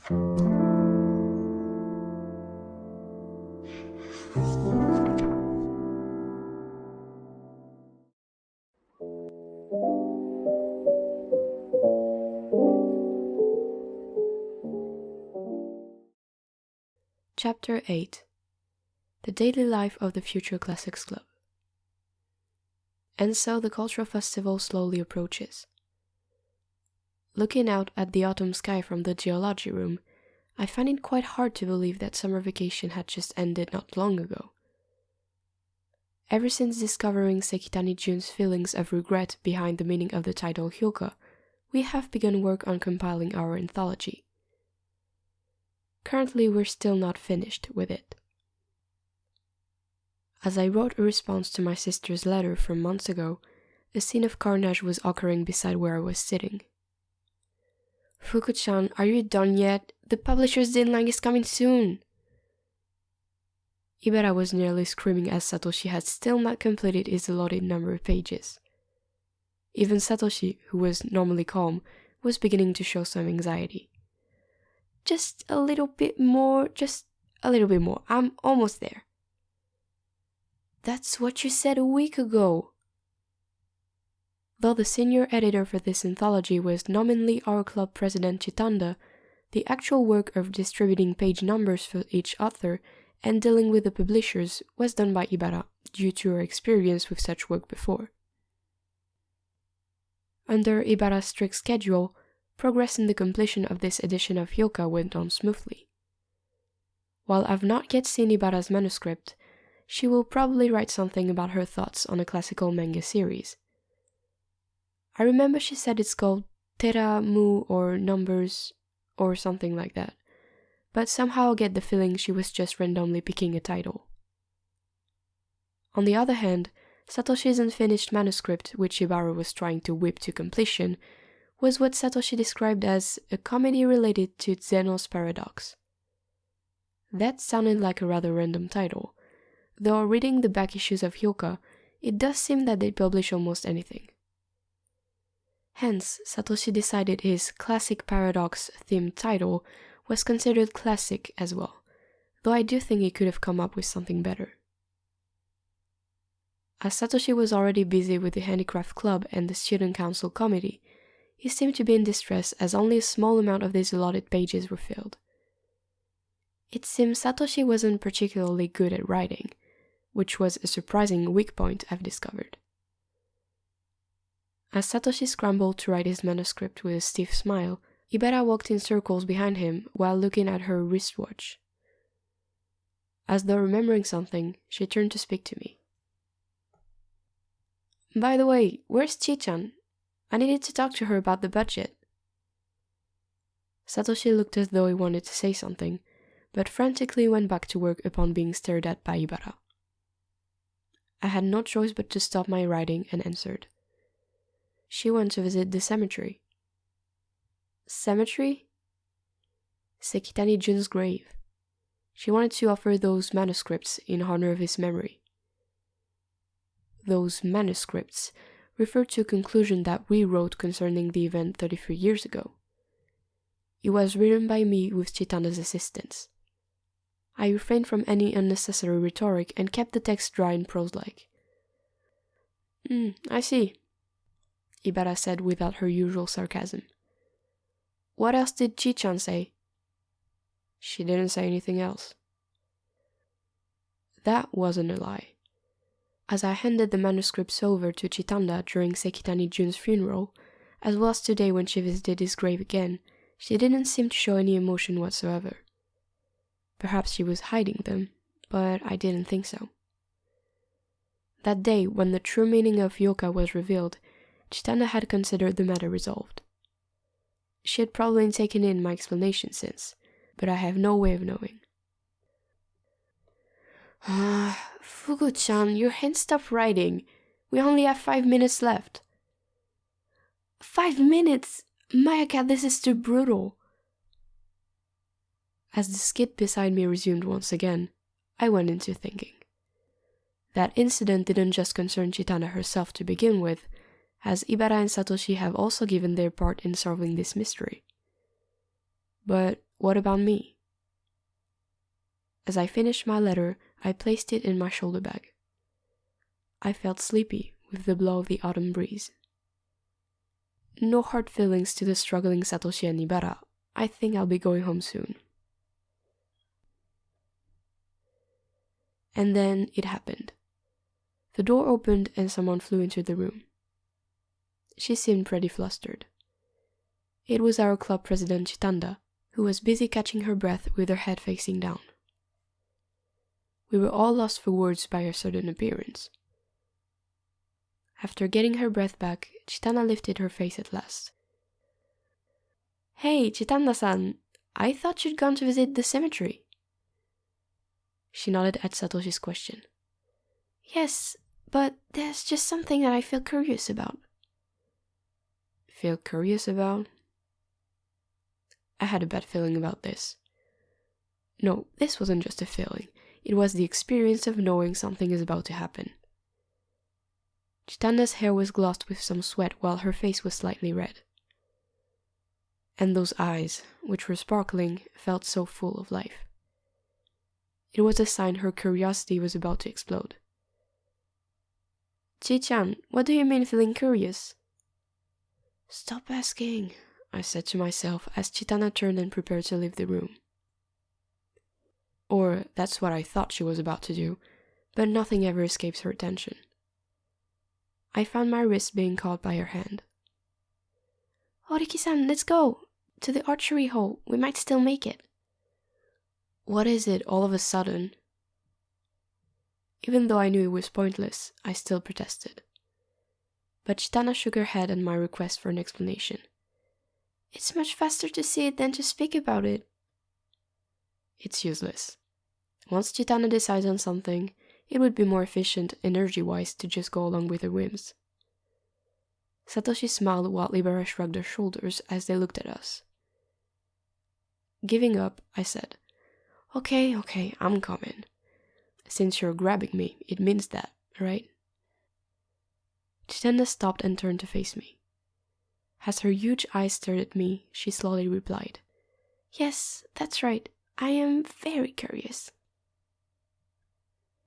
Chapter 8. The Daily Life of the Future Classics Club. And so the cultural festival slowly approaches. Looking out at the autumn sky from the geology room, I find it quite hard to believe that summer vacation had just ended not long ago. Ever since discovering Sekitani Jun's feelings of regret behind the meaning of the title Hyouka, we have begun work on compiling our anthology. Currently, we're still not finished with it. As I wrote a response to my sister's letter from months ago, a scene of carnage was occurring beside where I was sitting. "Fuku-chan, are you done yet? The publisher's deadline is coming soon!" Ibara was nearly screaming as Satoshi had still not completed his allotted number of pages. Even Satoshi, who was normally calm, was beginning to show some anxiety. "Just a little bit more, I'm almost there." "That's what you said a week ago." Though the senior editor for this anthology was nominally our club president Chitanda, the actual work of distributing page numbers for each author and dealing with the publishers was done by Ibara due to her experience with such work before. Under Ibara's strict schedule, progress in the completion of this edition of Hyouka went on smoothly. While I've not yet seen Ibara's manuscript, she will probably write something about her thoughts on a classical manga series. I remember she said it's called Tera Mu or Numbers or something like that, but somehow I get the feeling she was just randomly picking a title. On the other hand, Satoshi's unfinished manuscript, which Ibara was trying to whip to completion, was what Satoshi described as a comedy related to Zeno's paradox. That sounded like a rather random title, though reading the back issues of Hyouka, it does seem that they publish almost anything. Hence, Satoshi decided his classic paradox themed title was considered classic as well, though I do think he could have come up with something better. As Satoshi was already busy with the Handicraft Club and the Student Council Committee, he seemed to be in distress as only a small amount of these allotted pages were filled. It seems Satoshi wasn't particularly good at writing, which was a surprising weak point I've discovered. As Satoshi scrambled to write his manuscript with a stiff smile, Ibara walked in circles behind him while looking at her wristwatch. As though remembering something, she turned to speak to me. "By the way, where's Chi-chan? I needed to talk to her about the budget." Satoshi looked as though he wanted to say something, but frantically went back to work upon being stared at by Ibara. I had no choice but to stop my writing and answered. "She went to visit the cemetery." "Cemetery?" "Sekitani Jun's grave. She wanted to offer those manuscripts in honor of his memory." Those manuscripts referred to a conclusion that we wrote concerning the event 33 years ago. It was written by me with Chitanda's assistance. I refrained from any unnecessary rhetoric and kept the text dry and prose-like. I see," Ibara said without her usual sarcasm. "What else did Chi-chan say?" "She didn't say anything else." That wasn't a lie. As I handed the manuscripts over to Chitanda during Sekitani Jun's funeral, as well as today when she visited his grave again, she didn't seem to show any emotion whatsoever. Perhaps she was hiding them, but I didn't think so. That day, when the true meaning of Hyouka was revealed, Chitanda had considered the matter resolved. She had probably taken in my explanation since, but I have no way of knowing. "Fuku-chan, your hand stopped writing. We only have 5 minutes left." "5 minutes? Mayaka, this is too brutal." As the skit beside me resumed once again, I went into thinking. That incident didn't just concern Chitanda herself to begin with, as Ibara and Satoshi have also given their part in solving this mystery. But What about me? As I finished my letter, I placed it in my shoulder bag. I felt sleepy with the blow of the autumn breeze. No hard feelings to the struggling Satoshi and Nibara. I think I'll be going home soon. And then it happened. The door opened and someone flew into the room. She seemed pretty flustered. It was our club president Chitanda, who was busy catching her breath with her head facing down. We were all lost for words by her sudden appearance. After getting her breath back, Chitanda lifted her face at last. "Hey, Chitanda-san, I thought you'd gone to visit the cemetery." She nodded at Satoshi's question. "Yes, but there's just something that I feel curious about." Feel curious about? I had a bad feeling about this. No, this wasn't just a feeling. It was the experience of knowing something is about to happen. Chitanda's hair was glossed with some sweat while her face was slightly red. And those eyes, which were sparkling, felt so full of life. It was a sign her curiosity was about to explode. "Chi-chan, what do you mean feeling curious?" "Stop asking," I said to myself as Chitanda turned and prepared to leave the room. Or that's what I thought she was about to do, but nothing ever escapes her attention. I found my wrist being caught by her hand. "Oriki-san, let's go! To the archery hole, we might still make it." What is it all of a sudden? Even though I knew it was pointless, I still protested. But Chitanda shook her head at my request for an explanation. "It's much faster to see it than to speak about it." It's useless. Once Chitanda decides on something, it would be more efficient energy-wise to just go along with her whims. Satoshi smiled while Libera shrugged her shoulders as they looked at us. Giving up, I said, Okay, I'm coming. Since you're grabbing me, it means that, right?" Chitanda stopped and turned to face me. As her huge eyes stared at me, she slowly replied, "Yes, that's right. I am very curious."